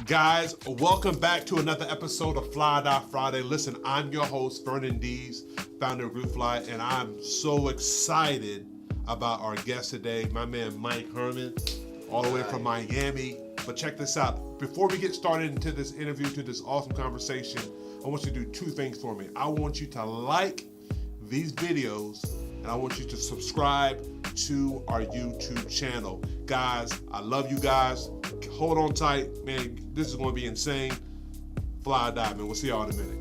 Guys, welcome back to another episode of Fly Die Friday. Listen, I'm your host, Vern Dees, founder of Fly, and I'm so excited about our guest today, my man Mike Hermann, all the way from Miami. But check this out. Before we get started into this interview, to this awesome conversation, I want you to do two things for me. I want you to like these videos, and I want you to subscribe to our YouTube channel. Guys, I love you guys. Hold on tight, man. This is going to be insane. Fly Die, man. We'll see y'all in a minute.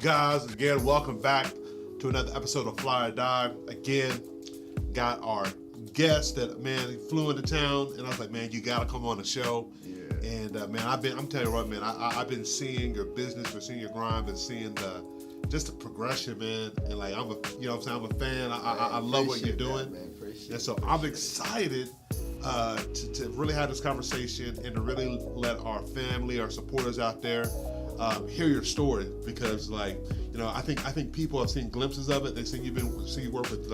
Guys, again, welcome back to another episode of Fly or Die. Again, got our guest that, man, he flew into town, and I was like, man, you gotta come on the show. Yeah. And man, I'm telling you what, man, I've been seeing your business, been seeing your grind, been seeing just the progression, man. And like, I'm a fan. I love what you're doing. And so I'm excited to really have this conversation and to really let our family, our supporters out there, hear your story, because I think people have seen glimpses of it. They've seen you work with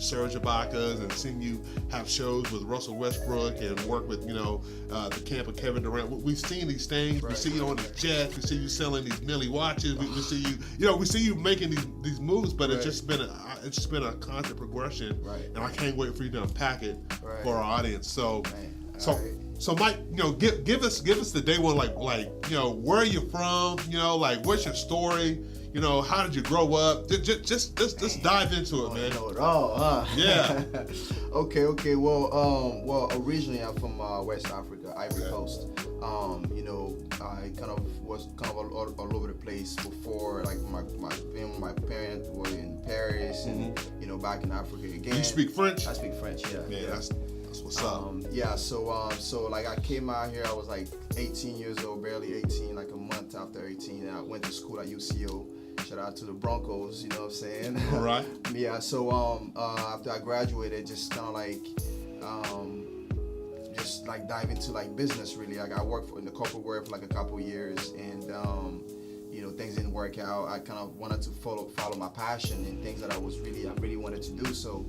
Serge Ibaka's, and seen you have shows with Russell Westbrook and work with the camp of Kevin Durant. We've seen these things. Right. We see you on the jets. We see you selling these Millie watches. We see you we see you making these moves. But right. It's just been a constant progression. Right. And I can't wait for you to unpack it for our audience. So. Right. So Mike, give us the day one, where are you from? What's your story? How did you grow up? Just dive into it, man. I know it all, huh? Yeah. Okay. Well, originally I'm from West Africa, Ivory Coast. I was all over the place before. Like my parents were in Paris and back in Africa again. You speak French? I speak French. Yeah. Man, that's what's up. So I came out here. I was like 18 years old, barely 18, like a month after 18. And I went to school at UCO. Shout out to the Broncos, you know what I'm saying? All right. Yeah. So after I graduated, just kind of dive into business really. I worked in the corporate world for a couple years, and things didn't work out. I kind of wanted to follow my passion and things that I really wanted to do. So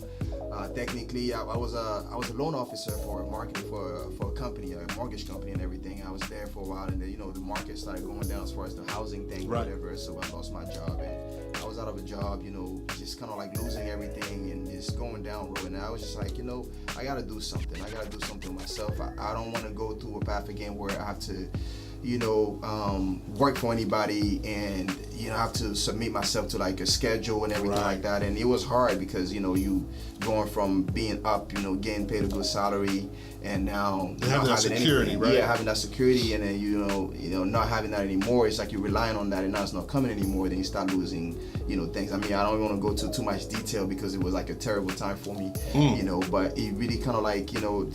technically, I was a loan officer for marketing for a company, a mortgage company, and everything. I was there for a while, and then the market started going down as far as the housing thing, right. Whatever. So I lost my job, and I was out of a job, just kind of losing everything and just going down road. And I was just like, I gotta do something. I gotta do something myself. I don't want to go through a path again where I have to work for anybody and have to submit myself to a schedule and everything like that. And it was hard because you going from being up, getting paid a good salary, and now having that security, anything. Right? Yeah, having that security, and then not having that anymore. It's like you're relying on that, and now it's not coming anymore. Then you start losing, things. I mean, I don't want to go to too much detail because it was a terrible time for me, But it really kind of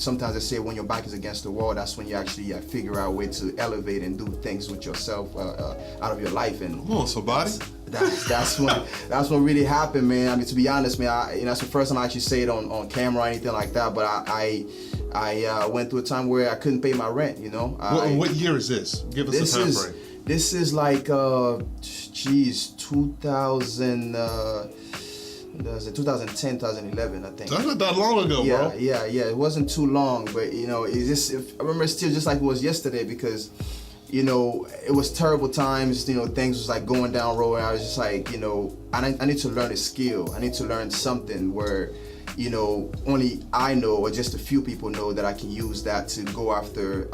sometimes they say when your back is against the wall, that's when you actually figure out a way to elevate and do things with yourself out of your life. And come on, somebody. That's what really happened, man. I mean, to be honest, man, that's the first time I actually say it on camera or anything like that. But I went through a time where I couldn't pay my rent. What year is this? Give us a time frame. This is 2000. 2010, 2011, I think. That's not that long ago, bro. Yeah. It wasn't too long, but I remember still just like it was yesterday because. It was terrible times, things was going down road, and I was just like, I need to learn a skill. I need to learn something where, only I know or just a few people know that I can use that to go after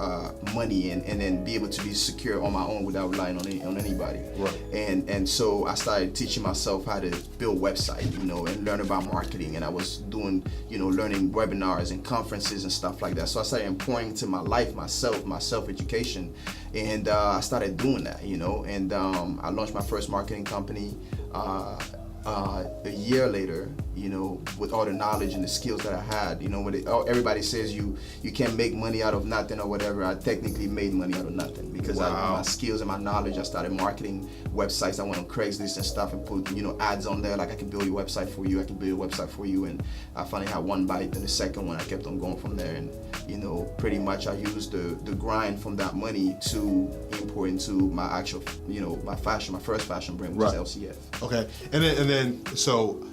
money and then be able to be secure on my own without relying on anybody. Right. And so I started teaching myself how to build websites, and learn about marketing. And I was doing, learning webinars and conferences and stuff like that. So I started pouring into my life, my self-education. And I started doing that, and I launched my first marketing company. a year later, you know, with all the knowledge and the skills that I had, you know, when everybody says you can't make money out of nothing or whatever, I technically made money out of nothing because my skills and my knowledge, I started marketing websites. I went on Craigslist and stuff and put, you know, ads on there like I can build your website for you, I can build your website for you, and I finally had one bite, and the second one I kept on going from there, and you know, pretty much I used the grind from that money to import into my actual, you know, my first fashion brand, which is LCF. Okay, and then so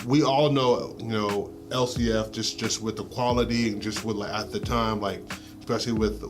we all know, you know, LCF just with the quality and just with, like, at the time, like especially with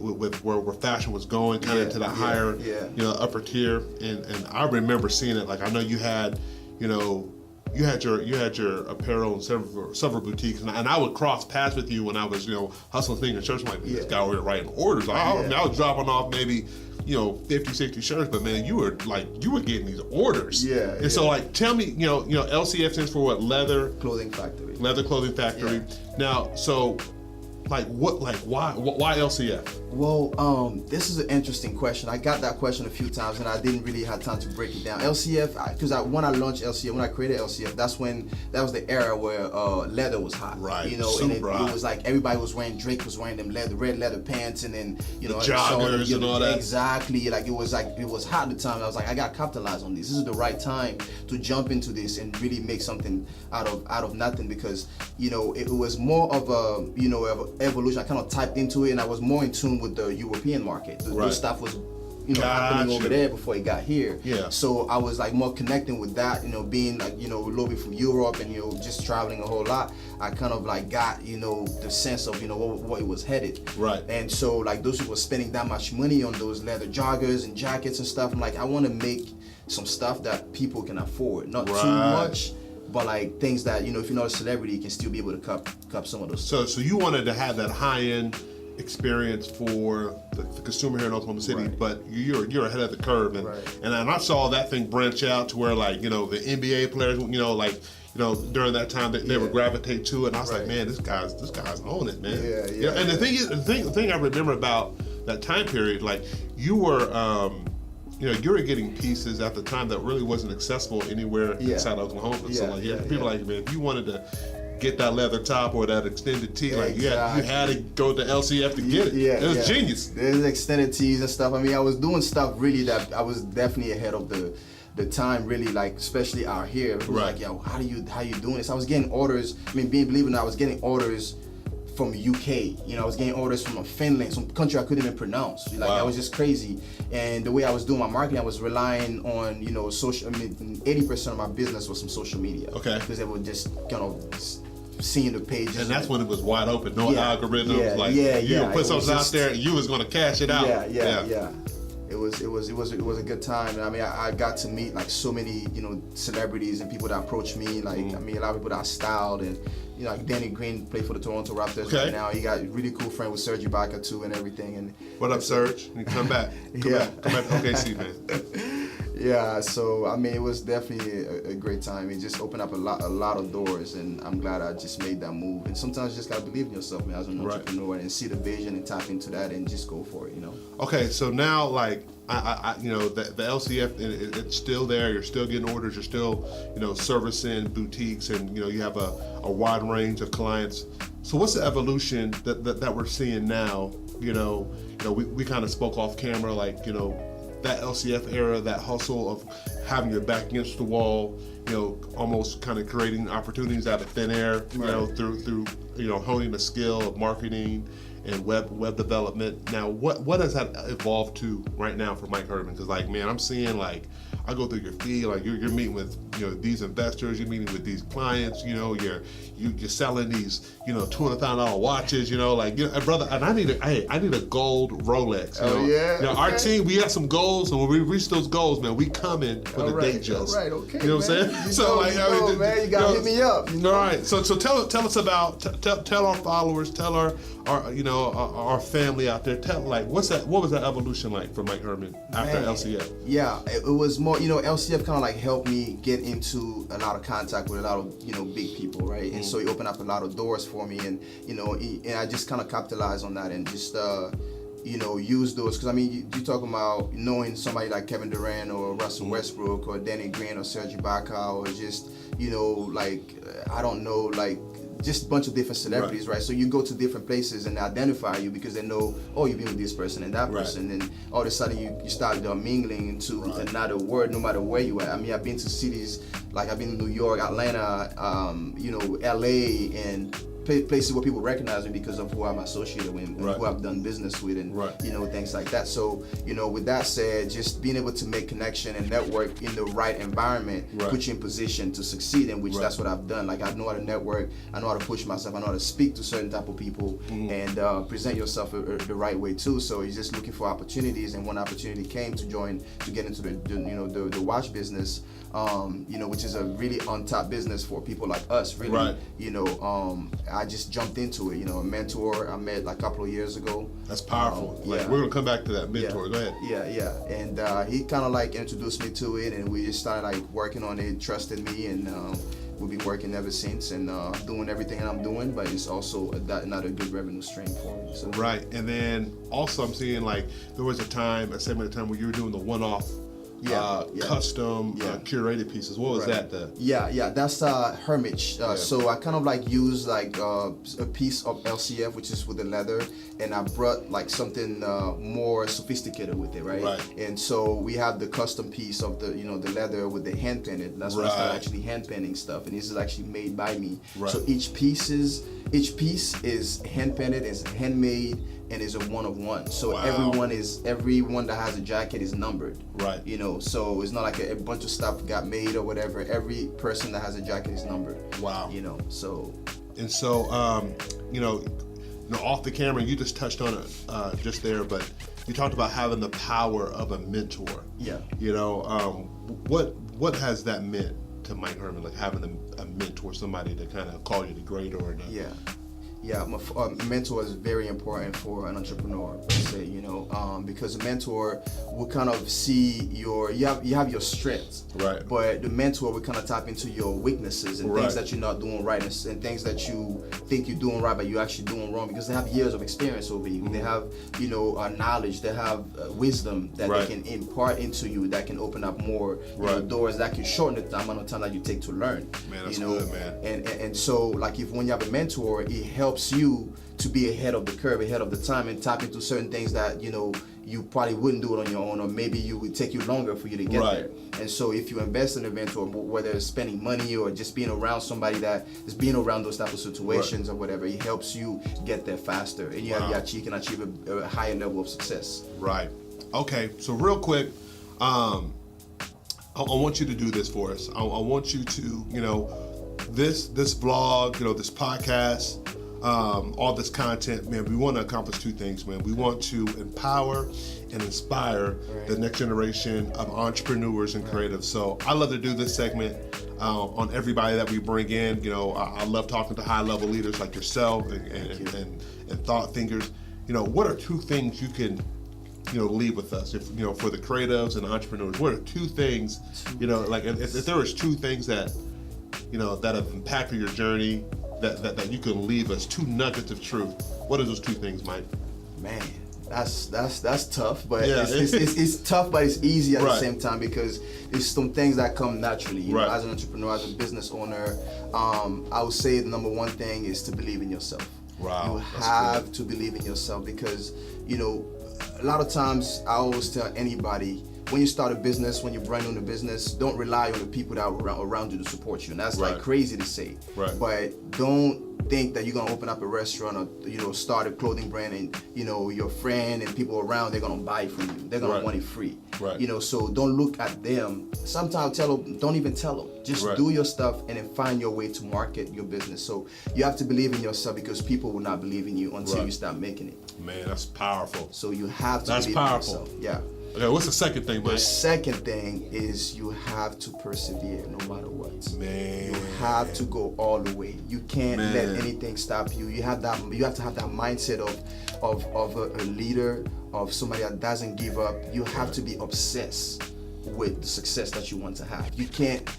where fashion was going, kind of to the higher, you know, upper tier, and I remember seeing it. Like, I know you had, you know, you had your apparel in several boutiques, and I would cross paths with you when I was, you know, hustling things in church. I'm like, this guy over here writing orders. I was dropping off maybe, you know, 50, 60 shirts, but man, you were getting these orders. And so, like, tell me, you know, LCF stands for what? Leather Clothing Factory. Leather Clothing Factory. Now, so, like, why LCF? Well, this is an interesting question. I got that question a few times, and I didn't really have time to break it down. LCF, because when I launched LCF, when I created LCF, that was the era where leather was hot. Right. You know, and it was like everybody was wearing, Drake was wearing them red leather pants, and then, you know, joggers and all that. Exactly. Like, it was hot at the time. I was like, I got to capitalize on this. This is the right time to jump into this and really make something out of nothing, because, you know, it was more of a, you know, of evolution. I kind of typed into it, and I was more in tune with the European market. The stuff was, you know, happening over there before it got here. So I was like more connecting with that, you know, being like, you know, a little bit from Europe and, you know, just traveling a whole lot. I kind of like got, you know, the sense of, you know, what it was headed. And so, like, those people were spending that much money on those leather joggers and jackets and stuff. I'm like, I want to make some stuff that people can afford, not too much, but like things that, you know, if you're not a celebrity, you can still be able to cup some of those. So you wanted to have that high-end experience for the consumer here in Oklahoma City, but you're ahead of the curve, and I saw that thing branch out to where, like, you know, the NBA players, you know, like, you know, during that time they would gravitate to it, and I was like, man, this guy's on it, man. You know, and the thing I remember about that time period, like, you were you know, you were getting pieces at the time that really wasn't accessible anywhere inside Oklahoma. So, like, people like, man, if you wanted to get that leather top or that extended tee, like, you had to go to LCF to get it. It was genius. There's extended tees and stuff. I mean, I was doing stuff really that I was definitely ahead of the time, really, like, especially out here. It was like, yo, how you doing this? I was getting orders. I mean, believe it or not, I was getting orders from UK, you know, I was getting orders from Finland, some country I couldn't even pronounce. Like, that was just crazy. And the way I was doing my marketing, I was relying on, you know, social. I mean, 80% of my business was from social media. Because they were just kind of seeing the pages. And that's when it was wide open, no algorithms. Like, you would put something out there, and you was going to cash it out. It was a good time. And I mean, I got to meet, like, so many, you know, celebrities and people that approached me. Like, I mean, a lot of people that I styled, and, you know, like Danny Green played for the Toronto Raptors right now. He got a really cool friend with Serge Ibaka too, and everything. And what up, Serge? You come back. Come back to OKC, man. Yeah, so I mean, it was definitely a great time. It just opened up a lot of doors, and I'm glad I just made that move. And sometimes you just gotta believe in yourself, man, as an entrepreneur, and see the vision and tap into that and just go for it, you know. Okay, so now, like, I you know, the LCF, it's still there. You're still getting orders. You're still, you know, servicing boutiques, and, you know, you have a wide range of clients. So what's the evolution that we're seeing now? You know, we kind of spoke off camera, like, you know, that LCF era, that hustle of having your back against the wall, you know, almost kind of creating opportunities out of thin air, you know, through you know, honing the skill of marketing and web development. Now, what has that evolved to right now for Mike Hermann? Because, like, man, I'm seeing, like, I go through your feed, like, you're meeting with, you know, these investors, you're meeting with these clients, you know, you're selling these, you know, $200,000 watches, you know, like, you know, brother, and I need a gold Rolex. You know, our team, we have some goals, and when we reach those goals, man, we come in for the day just. Okay, you know what I'm saying? So, like, man, you gotta hit me up. You know? All right, so tell us about, tell our followers, tell our you know, our family out there, what was that evolution like for Mike Hermann after LCF? Yeah, it was more, you know, LCF kind of like helped me get into a lot of contact with a lot of, you know, big people, right? And so it opened up a lot of doors for me, and, you know, and I just kind of capitalized on that, and just use those, because I mean, you talking about knowing somebody like Kevin Durant or Russell Westbrook or Danny Green or Serge Ibaka or just, I don't know, like just a bunch of different celebrities, right? So you go to different places and they identify you because they know, oh, you've been with this person and that person, and all of a sudden you start mingling into another world, no matter where you are. I mean, I've been to cities, like I've been to New York, Atlanta, LA, and places where people recognize me because of who I'm associated with and who I've done business with, and things like that. So with that said, just being able to make connection and network in the right environment puts you in position to succeed, in which that's what I've done. Like, I know how to network, I know how to push myself, I know how to speak to certain type of people, and present yourself the right way too. So you're just looking for opportunities, and one opportunity came to get into the watch business, which is a really untapped business for people like us, really. I just jumped into it. A mentor I met like a couple of years ago. That's powerful. We're gonna come back to that mentor. Go ahead. Yeah. And he kind of like introduced me to it, and we just started like working on it, trusted me, and we've been working ever since, and doing everything I'm doing. But it's also another good revenue stream for me. So. Right. And then also I'm seeing like there was a segment of time where you were doing the one-off. Custom curated pieces. What was that? That's Hermann. So I kind of like use like a piece of LCF, which is with the leather, and I brought like something more sophisticated with it, right? And so we have the custom piece of the the leather with the hand painted. That's when I started actually hand painting stuff, and this is actually made by me. So each piece is hand painted, is handmade, and is a one of one. So everyone that has a jacket is numbered. So it's not like a bunch of stuff got made or whatever. Every person that has a jacket is numbered. So. And so, off the camera, you just touched on it just there, but you talked about having the power of a mentor. What has that meant to Mike Hermann, like having a mentor, somebody to kind of call you the great or the... A mentor is very important for an entrepreneur, per se, because a mentor will kind of see you have your strengths, but the mentor will kind of tap into your weaknesses and things that you're not doing right, and things that you think you're doing right but you're actually doing wrong, because they have years of experience over you. They have knowledge, they have wisdom that they can impart into you, that can open up more doors, that can shorten the amount of time that you take to learn. Man, that's good, man. And so like when you have a mentor, it helps you to be ahead of the curve, ahead of the time, and tap into certain things that you probably wouldn't do it on your own, or maybe you would take you longer for you to get there. And so if you invest in a mentor, whether it's spending money or just being around somebody that is being around those type of situations or whatever, it helps you get there faster, and you can achieve a higher level of success. Okay, so real quick, I want you to do this for us. I want you to, this vlog, this podcast, all this content, man, we want to accomplish two things, man. We want to empower and inspire the next generation of entrepreneurs and creatives. So I love to do this segment on everybody that we bring in. I love talking to high-level leaders like yourself and thought thinkers. What are two things you can leave with us, if for the creatives and entrepreneurs? What are two things, like if there was two things that that have impacted your journey, that you can leave us, two nuggets of truth? What are those two things, Mike? Man, that's tough, but it's tough, but it's easy at the same time, because it's some things that come naturally. As an entrepreneur, as a business owner, I would say the number one thing is to believe in yourself. You have to believe in yourself, because a lot of times I always tell anybody, when you start a business, when you're brand new in a business, don't rely on the people that are around you to support you. And that's like crazy to say. But don't think that you're gonna open up a restaurant or start a clothing brand, and your friend and people around, they're gonna buy from you. They're gonna want it free. So don't look at them. Sometimes don't even tell them. Just do your stuff and then find your way to market your business. So you have to believe in yourself, because people will not believe in you until you start making it. Man, that's powerful. So you have to believe in yourself. Okay, what's the second thing, Mike? The second thing is you have to persevere no matter what. Man. You have to go all the way. You can't let anything stop you. You have to have that mindset of a leader, of somebody that doesn't give up. You have to be obsessed with the success that you want to have. You can't,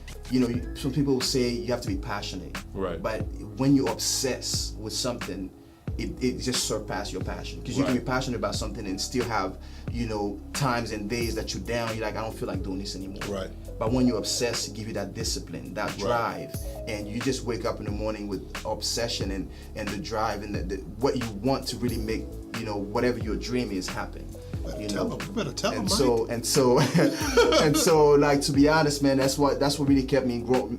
some people say you have to be passionate. But when you obsess with something, it just surpass your passion. Because you can be passionate about something and still have, you know, times and days that you're down. You're like, I don't feel like doing this anymore. Right. But when you're obsessed, it gives you that discipline, that drive, and you just wake up in the morning with obsession and the drive and the what you want to really make, you know, whatever your dream is happen. You better tell him, and Mike. so and so like, to be honest, man, that's what really kept me going,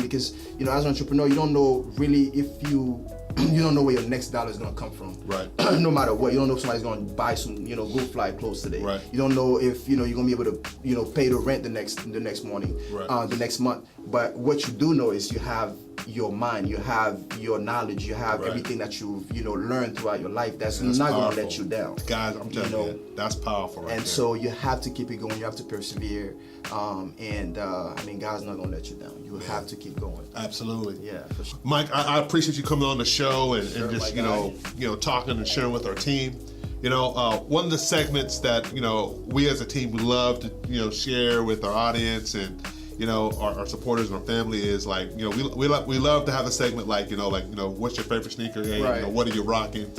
because, you know, as an entrepreneur, you don't know really if you don't know where your next dollar is gonna come from. Right. No matter what, you don't know if somebody's gonna buy some, you know, go fly clothes today. Right. You don't know if, you know, you're gonna be able to, you know, pay the rent the next morning, the next month. But what you do know is you have your mind, you have your knowledge, you have everything that you've, you know, learned throughout your life that's not gonna let you down. Guys, I'm telling you, that's powerful right and there. so you have to keep it going, you have to persevere. I mean, God's not gonna let you down. You have to keep going. Absolutely. Yeah, for sure. Mike, I appreciate you coming on the show and just, you know, talking and sharing with our team. You know, one of the segments that, you know, we as a team we love to, you know, share with our audience and, you know, our supporters and our family is like, you know, we love to have a segment like, you know, what's your favorite sneaker? Hey, you know, what are you rocking?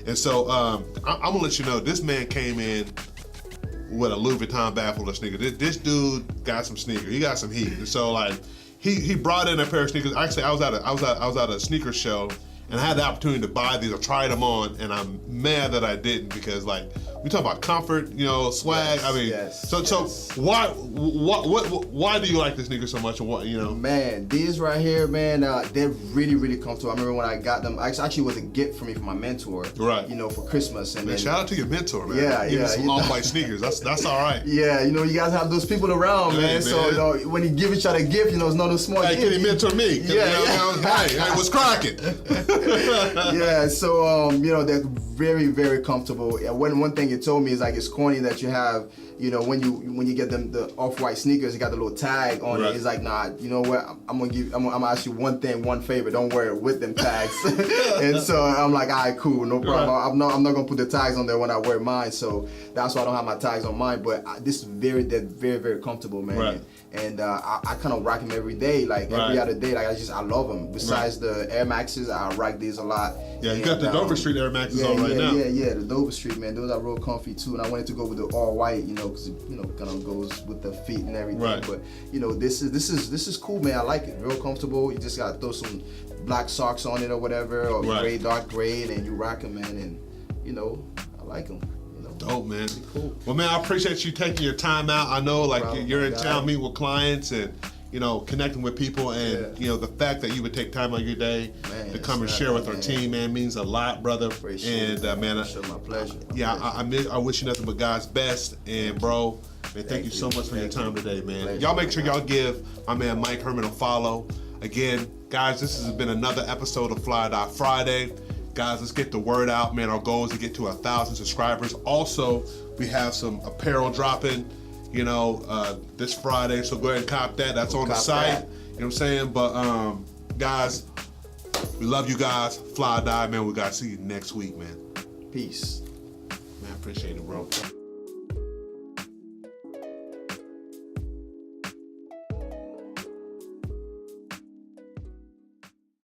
And so I'm gonna let you know, this man came in with a Louis Vuitton bag full of sneakers. This dude got some sneakers. He got some heat. And so like he brought in a pair of sneakers. Actually, I was at a sneaker show and I had the opportunity to buy these. I tried them on, and I'm mad that I didn't, because like we talk about comfort, you know, swag. I mean, so why do you like this sneaker so much? And what, you know? Man, these right here, man, they're really, really comfortable. I remember when I got them. Actually, was a gift for me from my mentor. Right. You know, for Christmas. And man, then, shout out to your mentor, man. Yeah, Give me some off-white sneakers. That's all right. Yeah, you know, you guys have those people around, man. So you know, when you give each other a gift, you know, it's not a small gift. Hey, can you mentor me? Hey, what's cracking? Yeah, so you know, they're very, very comfortable. One thing you told me is like, it's corny that you have, you know, when you get them the off-white sneakers, you got the little tag on it. It's like, nah, you know what? I'm gonna ask you one favor. Don't wear it with them tags. And so I'm like, all right, cool, no problem. I'm not gonna put the tags on there when I wear mine. So that's why I don't have my tags on mine. But they're very, very comfortable, man. Right. And I kind of rock them every day, like every other day. Like I love them. Besides the Air Maxes, I rock these a lot. Yeah, you got the Dover Street Air Maxes on right now. Yeah, the Dover Street, man. Those are real comfy too. And I wanted to go with the all white, you know, because it, you know, kind of goes with the feet and everything. Right. But you know, this is cool, man. I like it. Real comfortable. You just gotta throw some black socks on it or whatever, or gray, dark gray, and you rock them, man. And you know, I like them. Dope, man. Cool. Well, man, I appreciate you taking your time out. I know, like, you're in town meeting with clients and, you know, connecting with people, and you know, the fact that you would take time out of your day to come and share with our team, man, means a lot, brother. And man, my pleasure. Yeah, I wish you nothing but God's best. And bro, man, thank you so much for your time today, man. Y'all make sure y'all give my man Mike Hermann a follow. Again, guys, this has been another episode of Fly Die Friday. Guys, let's get the word out, man. Our goal is to get to 1,000 subscribers. Also, we have some apparel dropping, you know, this Friday. So go ahead and cop that. That's on the site. You know what I'm saying? But guys, we love you guys. Fly Die, man. We gotta see you next week, man. Peace. Man, appreciate it, bro.